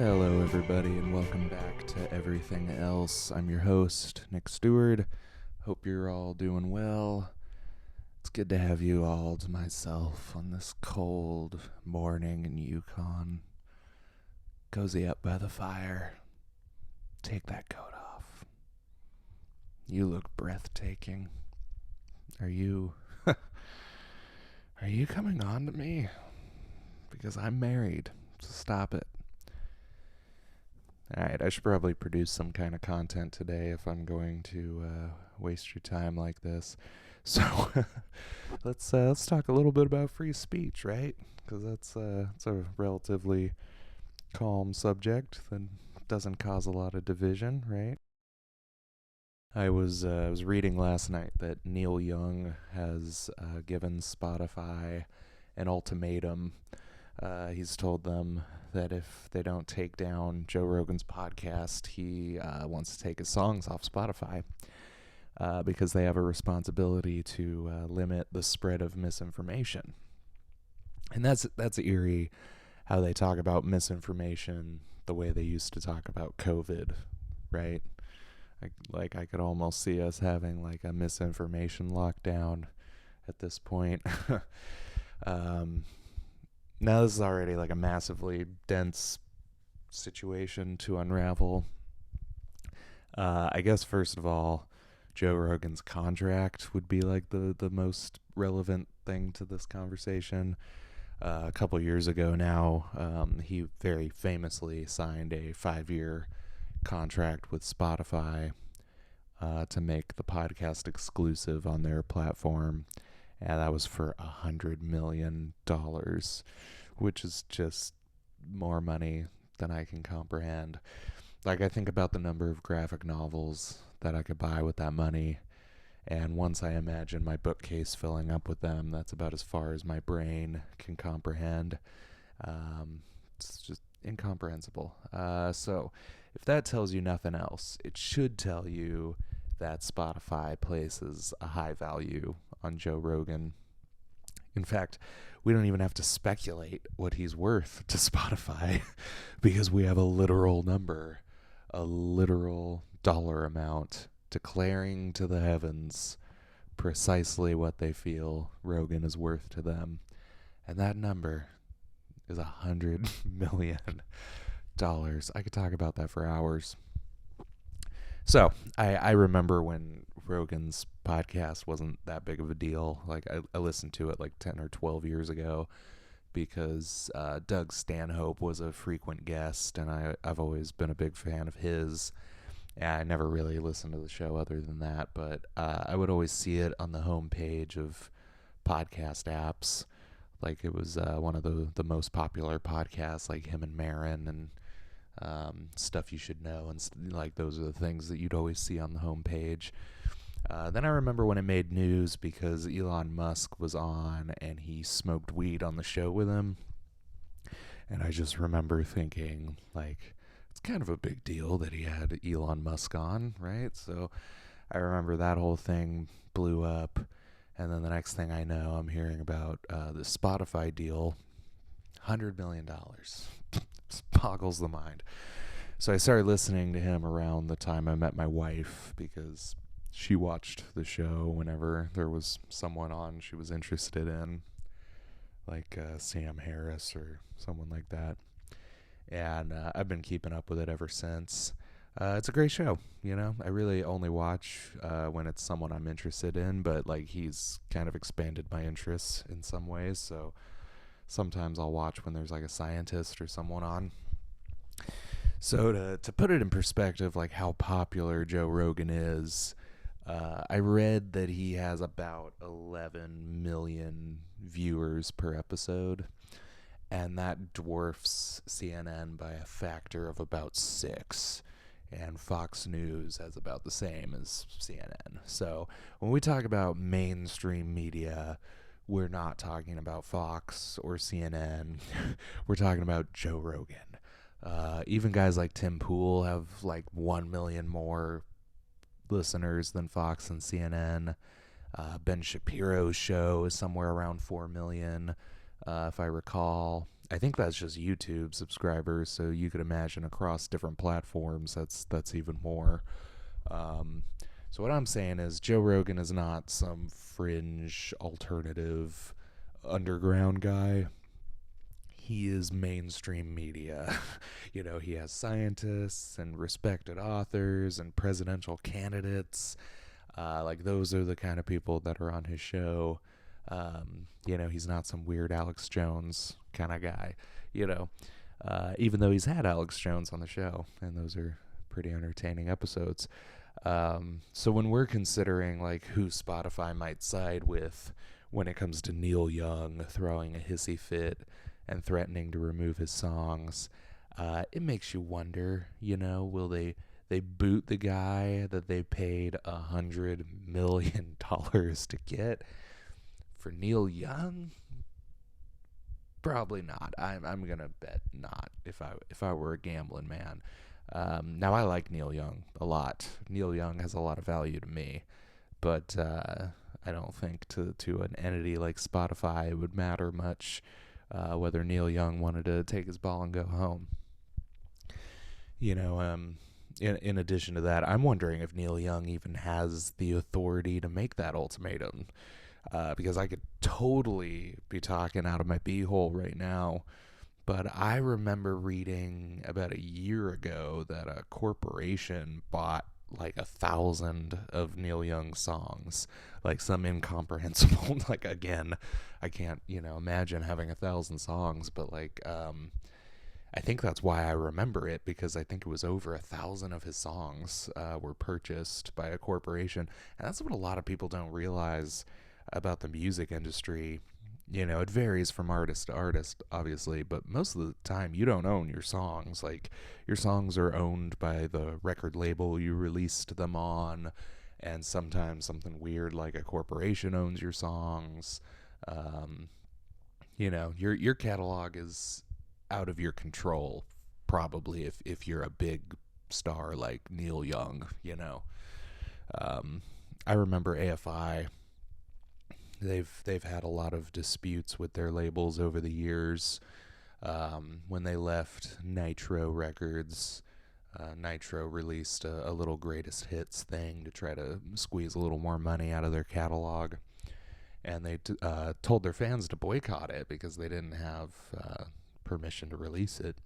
Hello, everybody, and welcome back to Everything Else. I'm your host, Nick Stewart. Hope you're all doing well. It's good to have you all to myself on this cold morning in Yukon. Cozy up by the fire. Take that coat off. You look breathtaking. Are you... Are you coming on to me? Because I'm married, so stop it. Alright, I should probably produce some kind of content today if I'm going to waste your time like this. So let's talk a little bit about free speech, right? Because it's a relatively calm subject that doesn't cause a lot of division, right? I was reading last night that Neil Young has given Spotify an ultimatum. He's told them that if they don't take down Joe Rogan's podcast, he wants to take his songs off Spotify because they have a responsibility to limit the spread of misinformation. And that's eerie how they talk about misinformation the way they used to talk about COVID, right? I could almost see us having like a misinformation lockdown at this point. Now this is already like a massively dense situation to unravel. I guess first of all, Joe Rogan's contract would be like the most relevant thing to this conversation. A couple years ago now, he very famously signed a 5-year contract with Spotify to make the podcast exclusive on their platform. And that was for $100 million, which is just more money than I can comprehend. Like, I think about the number of graphic novels that I could buy with that money, and once I imagine my bookcase filling up with them, that's about as far as my brain can comprehend. It's just incomprehensible. So, if that tells you nothing else, it should tell you that Spotify places a high value on Joe Rogan. In fact, we don't even have to speculate what he's worth to Spotify because we have a literal number, a literal dollar amount declaring to the heavens precisely what they feel Rogan is worth to them. And that number is $100 million. I could talk about that for hours. So I remember when Rogan's podcast wasn't that big of a deal. Like I listened to it like 10 or 12 years ago because Doug Stanhope was a frequent guest, and I've always been a big fan of his. And I never really listened to the show other than that, but I would always see it on the homepage of podcast apps. Like it was one of the most popular podcasts, like him and Marin and Stuff You Should Know, and like those are the things that you'd always see on the homepage. Then I remember when it made news because Elon Musk was on and he smoked weed on the show with him. And I just remember thinking, like, it's kind of a big deal that he had Elon Musk on, right? So I remember that whole thing blew up. And then the next thing I know, I'm hearing about the Spotify deal, $100 million. Boggles the mind. So I started listening to him around the time I met my wife because she watched the show whenever there was someone on she was interested in, like Sam Harris or someone like that. And I've been keeping up with it ever since. It's a great show, you know. I really only watch when it's someone I'm interested in, but like he's kind of expanded my interests in some ways, so sometimes I'll watch when there's like a scientist or someone on. So to put it in perspective, like how popular Joe Rogan is, I read that he has about 11 million viewers per episode, and that dwarfs CNN by a factor of about 6. And Fox News has about the same as CNN. So when we talk about mainstream media, we're not talking about Fox or CNN. We're talking about Joe Rogan. Even guys like Tim Pool have like 1 million more listeners than Fox and CNN. Ben Shapiro's show is somewhere around 4 million, if I recall. I think that's just YouTube subscribers. So you could imagine across different platforms, that's even more. Um, so what I'm saying is Joe Rogan is not some fringe alternative underground guy. He is mainstream media. He has scientists and respected authors and presidential candidates. Like those are the kind of people that are on his show. He's not some weird Alex Jones kind of guy. You know, even though he's had Alex Jones on the show, and those are pretty entertaining episodes. So when we're considering like who Spotify might side with when it comes to Neil Young throwing a hissy fit and threatening to remove his songs, it makes you wonder. Will they boot the guy that they paid $100 million to get? For Neil Young, probably not. I'm gonna bet not. If I were a gambling man. Now I like Neil Young a lot. Neil Young has a lot of value to me, but I don't think to an entity like Spotify it would matter much whether Neil Young wanted to take his ball and go home. You know, in addition to that, I'm wondering if Neil Young even has the authority to make that ultimatum. Because I could totally be talking out of my beehole right now. But I remember reading about a year ago that a corporation bought like 1,000 of Neil Young's songs, like some incomprehensible. Like again, I can't imagine having 1,000 songs, but I think that's why I remember it because I think it was over 1,000 of his songs were purchased by a corporation, and that's what a lot of people don't realize about the music industry. It varies from artist to artist, obviously, but most of the time you don't own your songs. Like, your songs are owned by the record label you released them on, and sometimes something weird like a corporation owns your songs. Um, your catalog is out of your control, probably, if you're a big star like Neil Young. Um, I remember AFI. They've had a lot of disputes with their labels over the years. When they left Nitro Records, Nitro released a little greatest hits thing to try to squeeze a little more money out of their catalog, and they told their fans to boycott it because they didn't have permission to release it.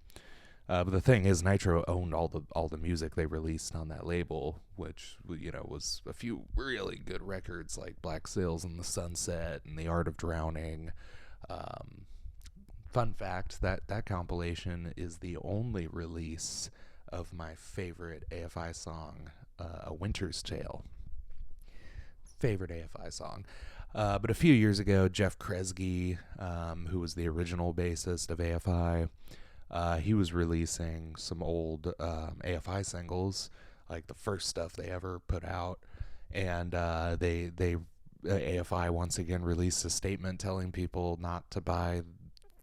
But the thing is, Nitro owned all the music they released on that label, which was a few really good records like Black Sails in the Sunset and The Art of Drowning. Um, Fun fact: that compilation is the only release of my favorite AFI song, "A Winter's Tale." Favorite AFI song. But a few years ago, Jeff Kresge, who was the original bassist of AFI, he was releasing some old AFI singles, like the first stuff they ever put out, and they AFI once again released a statement telling people not to buy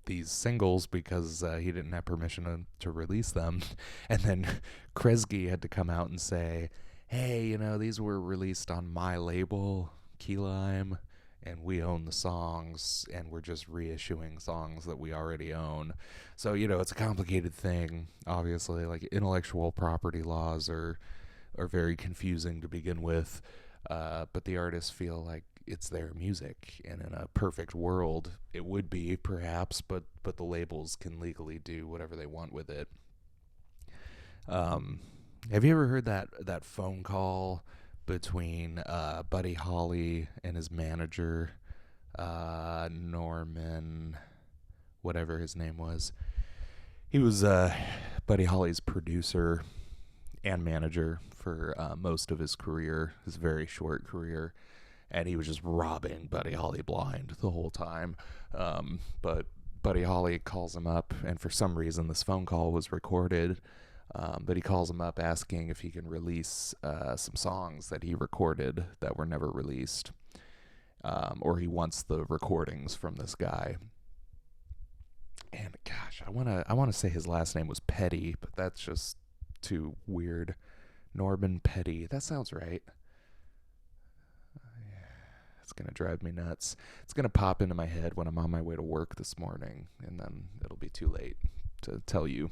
these singles because he didn't have permission to release them, and then Kresge had to come out and say, "Hey, these were released on my label, Key Lime." And we own the songs, and we're just reissuing songs that we already own. So, it's a complicated thing, obviously. Like, intellectual property laws are very confusing to begin with, but the artists feel like it's their music, and in a perfect world, it would be, perhaps, but the labels can legally do whatever they want with it. Have you ever heard that phone call between Buddy Holly and his manager, Norman, whatever his name was? He was Buddy Holly's producer and manager for most of his career, his very short career, and he was just robbing Buddy Holly blind the whole time. But Buddy Holly calls him up, and for some reason this phone call was recorded. But he calls him up asking if he can release some songs that he recorded that were never released, or he wants the recordings from this guy. And gosh, I wanna say his last name was Petty, but that's just too weird. Norman Petty. That sounds right. It's going to drive me nuts. It's going to pop into my head when I'm on my way to work this morning, and then it'll be too late to tell you.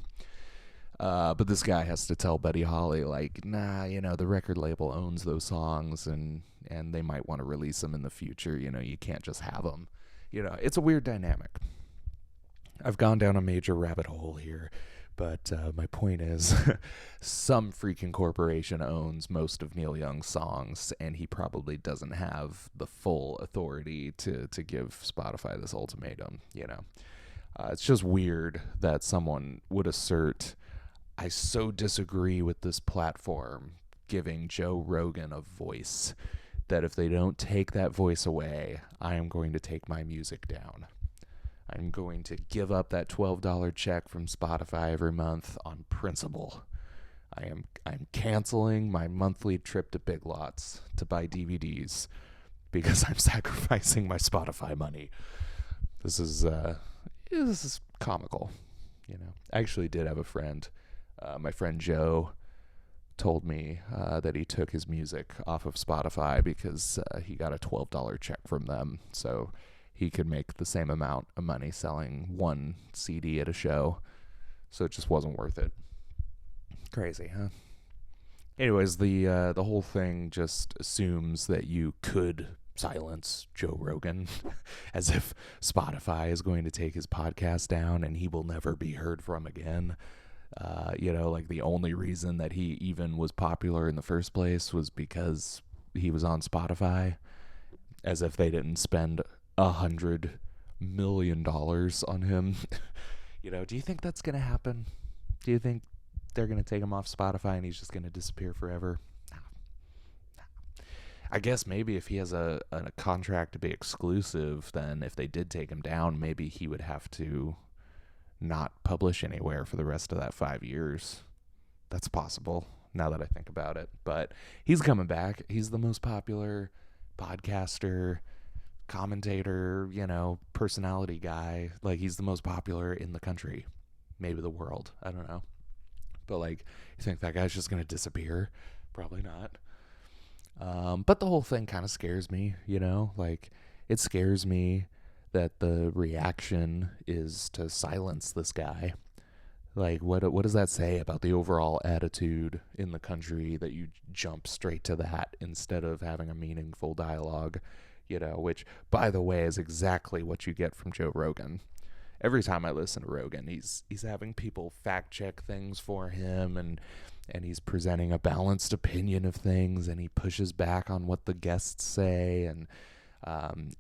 But this guy has to tell Buddy Holly, like, nah, the record label owns those songs, and they might want to release them in the future. You can't just have them. It's a weird dynamic. I've gone down a major rabbit hole here, but my point is some freaking corporation owns most of Neil Young's songs, and he probably doesn't have the full authority to give Spotify this ultimatum. It's just weird that someone would assert, I so disagree with this platform giving Joe Rogan a voice that if they don't take that voice away, I am going to take my music down. I'm going to give up that $12 check from Spotify every month on principle. I'm canceling my monthly trip to Big Lots to buy DVDs because I'm sacrificing my Spotify money. This is comical. I actually did have a friend. My friend Joe told me that he took his music off of Spotify because he got a $12 check from them. So he could make the same amount of money selling one CD at a show. So it just wasn't worth it. Crazy, huh? Anyways, the whole thing just assumes that you could silence Joe Rogan as if Spotify is going to take his podcast down and he will never be heard from again. Like the only reason that he even was popular in the first place was because he was on Spotify, as if they didn't spend $100 million on him. Do you think that's going to happen? Do you think they're going to take him off Spotify and he's just going to disappear forever? No. I guess maybe if he has a contract to be exclusive, then if they did take him down, maybe he would have to not publish anywhere for the rest of that 5 years. That's possible now that I think about it. But he's coming back. He's the most popular podcaster, commentator, personality guy. Like, he's the most popular in the country, maybe the world. I don't know. But like, you think that guy's just gonna disappear? Probably not. But the whole thing kind of scares me, like, it scares me that the reaction is to silence this guy. Like, what does that say about the overall attitude in the country that you jump straight to that instead of having a meaningful dialogue, which, by the way, is exactly what you get from Joe Rogan. Every time I listen to Rogan, he's having people fact check things for him, and he's presenting a balanced opinion of things, and he pushes back on what the guests say, and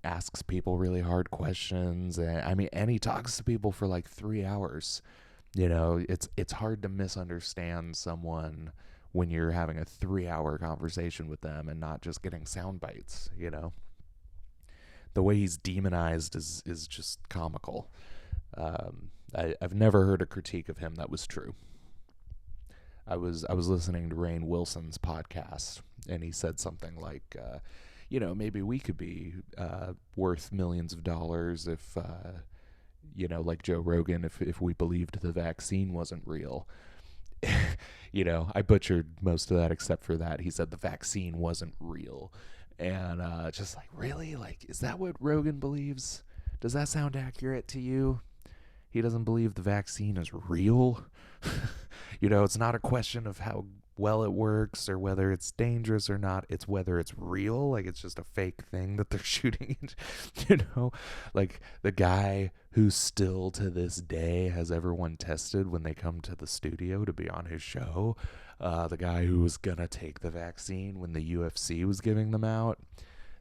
asks people really hard questions, and he talks to people for like 3 hours. It's hard to misunderstand someone when you're having a 3-hour conversation with them and not just getting sound bites. The way he's demonized is just comical. I've never heard a critique of him that was true. I was listening to Rainn Wilson's podcast, and he said something like, maybe we could be worth millions of dollars if, like Joe Rogan, if we believed the vaccine wasn't real. I butchered most of that except for that. He said the vaccine wasn't real. And just like, really? Like, is that what Rogan believes? Does that sound accurate to you? He doesn't believe the vaccine is real? It's not a question of how well it works or whether it's dangerous or not. It's whether it's real. Like, it's just a fake thing that they're shooting. Like the guy who still to this day has everyone tested when they come to the studio to be on his show. The guy who was gonna take the vaccine when the UFC was giving them out.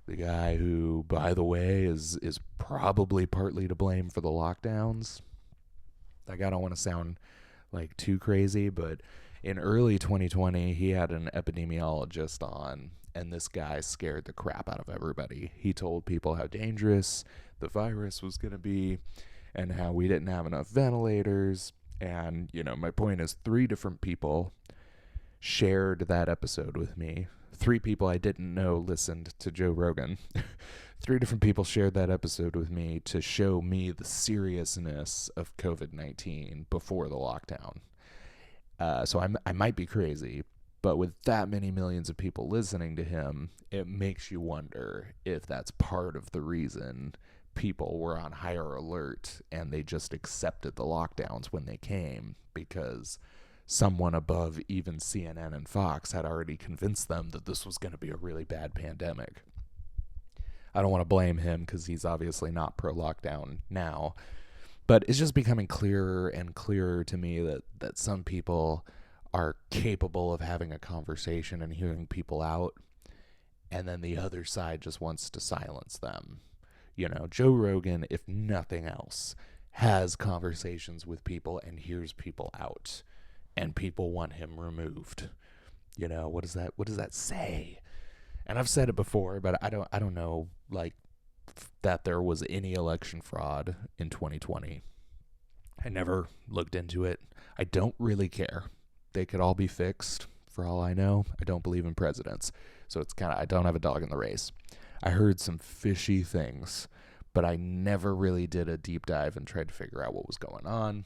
The guy who, by the way, is probably partly to blame for the lockdowns. Like, I don't want to sound like too crazy, but in early 2020, he had an epidemiologist on, and this guy scared the crap out of everybody. He told people how dangerous the virus was going to be and how we didn't have enough ventilators. And, my point is 3 different people shared that episode with me. 3 people I didn't know listened to Joe Rogan. 3 different people shared that episode with me to show me the seriousness of COVID-19 before the lockdown. So I might be crazy, But with that many millions of people listening to him, it makes you wonder if that's part of the reason people were on higher alert and they just accepted the lockdowns when they came, because someone above even CNN and Fox had already convinced them that this was going to be a really bad pandemic. I don't want to blame him because he's obviously not pro-lockdown now, but it's just becoming clearer and clearer to me that some people are capable of having a conversation and hearing people out, and then the other side just wants to silence them. You know, Joe Rogan, if nothing else, has conversations with people and hears people out, and people want him removed. You know, what does that say? And I've said it before, but I don't know, like, that there was any election fraud in 2020. I never looked into it. I don't really care. They could all be fixed, for all I know. I don't believe in presidents, so it's kind of, I don't have a dog in the race. I heard some fishy things, but I never really did a deep dive and tried to figure out what was going on.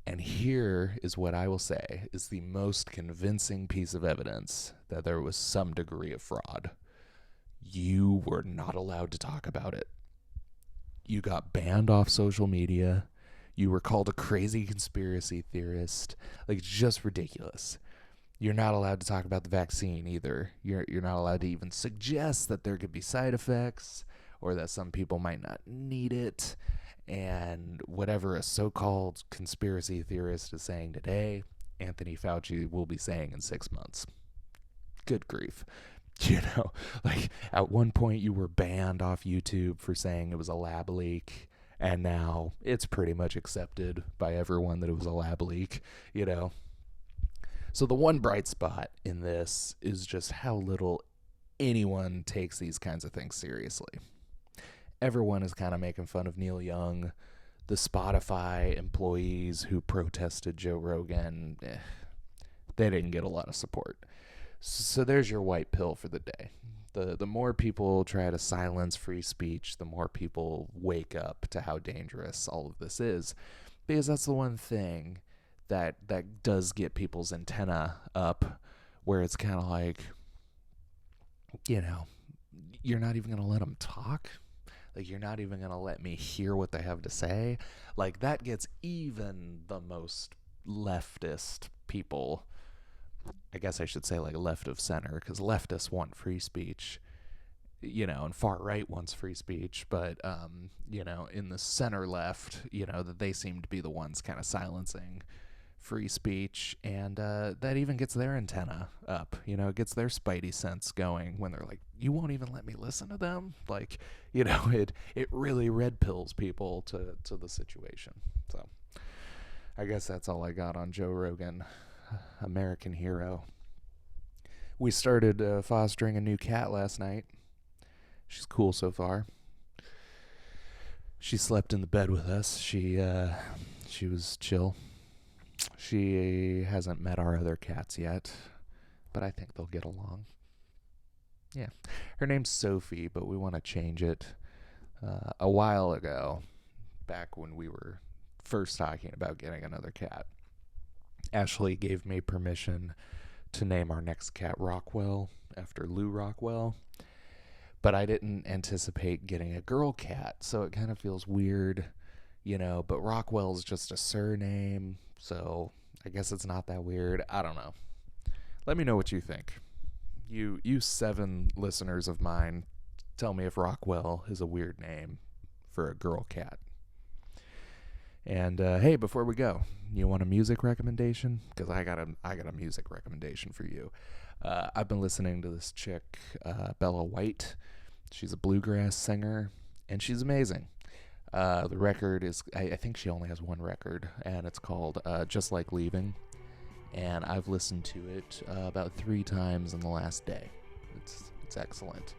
And here is what I will say is the most convincing piece of evidence that there was some degree of fraud. You were not allowed to talk about it. You got banned off social media. You were called a crazy conspiracy theorist. Like, it's just ridiculous. You're not allowed to talk about the vaccine either. You're not allowed to even suggest that there could be side effects or that some people might not need it. And whatever a so-called conspiracy theorist is saying today, Anthony Fauci will be saying in 6 months. Good grief. You know, like, at one point you were banned off YouTube for saying it was a lab leak, and now it's pretty much accepted by everyone that it was a lab leak, you know. So the one bright spot in this is just how little anyone takes these kinds of things seriously. Everyone is kind of making fun of Neil Young. The Spotify employees who protested Joe Rogan, they didn't get a lot of support. So there's your white pill for the day. The more people try to silence free speech, the more people wake up to how dangerous all of this is. Because that's the one thing that does get people's antenna up, where it's kind of like, you know, you're not even going to let them talk? Like, you're not even going to let me hear what they have to say? Like, that gets even the most leftist people, I guess I should say, like, left of center, because leftists want free speech, you know, and far right wants free speech, but, you know, in the center left, you know, that they seem to be the ones kind of silencing free speech, and that even gets their antenna up, you know, gets their spidey sense going when they're like, you won't even let me listen to them? Like, you know, it really red pills people to the situation. So I guess that's all I got on Joe Rogan, American hero. We started fostering a new cat last night. She's cool so far. She slept in the bed with us. She was chill. She hasn't met our other cats yet, but I think they'll get along. Yeah. Her name's Sophie, but we want to change it. A while ago, back when we were first talking about getting another cat, Ashley gave me permission to name our next cat Rockwell, after Lou Rockwell. But I didn't anticipate getting a girl cat, so it kind of feels weird, you know, but Rockwell's just a surname, so I guess it's not that weird. I don't know. Let me know what you think. You 7 listeners of mine, tell me if Rockwell is a weird name for a girl cat. And hey, before we go, you want a music recommendation? Because I got a music recommendation for you. I've been listening to this chick, Bella White. She's a bluegrass singer, and she's amazing. The record is, I think she only has one record, and it's called Just Like Leaving. And I've listened to it about 3 times in the last day. It's excellent.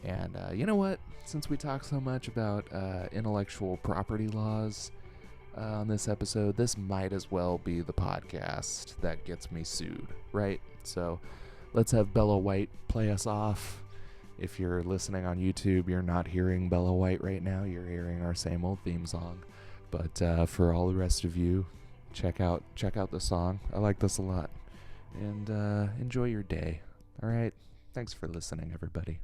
And you know what? Since we talk so much about intellectual property laws on this episode, this might as well be the podcast that gets me sued, right? So let's have Bella White play us off. If you're listening on YouTube, you're not hearing Bella White right now. You're hearing our same old theme song. But for all the rest of you, check out the song. I like this a lot. and enjoy your day. All right. Thanks for listening, everybody.